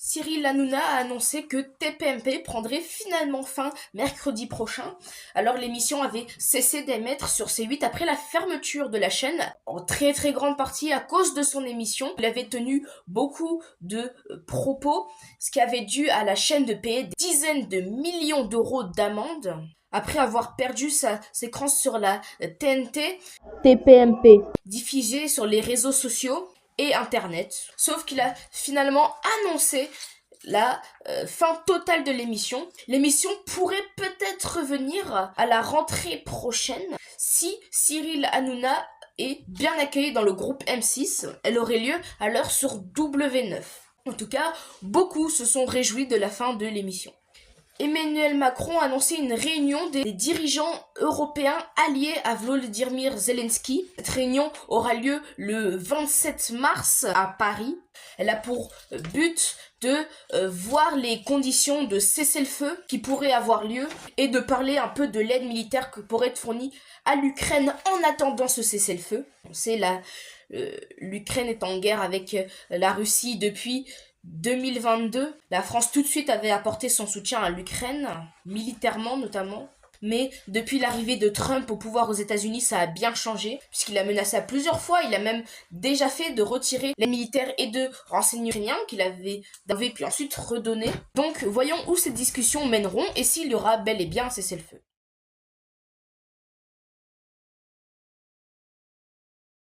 Cyril Hanouna a annoncé que TPMP prendrait finalement fin mercredi prochain. Alors l'émission avait cessé d'émettre sur C8 après la fermeture de la chaîne, en très très grande partie à cause de son émission. Il avait tenu beaucoup de propos, ce qui avait dû à la chaîne de payer des dizaines de millions d'euros d'amende. Après avoir perdu sa séquence sur la TNT, TPMP. diffusée sur les réseaux sociaux et Internet. Sauf qu'il a finalement annoncé la fin totale de l'émission. L'émission pourrait peut-être revenir à la rentrée prochaine si Cyril Hanouna est bien accueilli dans le groupe M6. Elle aurait lieu alors sur W9. En tout cas, beaucoup se sont réjouis de la fin de l'émission. Emmanuel Macron a annoncé une réunion des dirigeants européens alliés à Volodymyr Zelensky. Cette réunion aura lieu le 27 mars à Paris. Elle a pour but de voir les conditions de cessez-le-feu qui pourraient avoir lieu et de parler un peu de l'aide militaire que pourrait être fournie à l'Ukraine en attendant ce cessez-le-feu. On sait l'Ukraine est en guerre avec la Russie depuis 2022, la France tout de suite avait apporté son soutien à l'Ukraine, militairement notamment. Mais depuis l'arrivée de Trump au pouvoir aux États-Unis, ça a bien changé, puisqu'il a menacé à plusieurs fois. Il a même déjà fait de retirer les militaires et de renseignements ukrainiens qu'il avait puis ensuite redonné. Donc voyons où ces discussions mèneront et s'il y aura bel et bien un cessez-le-feu.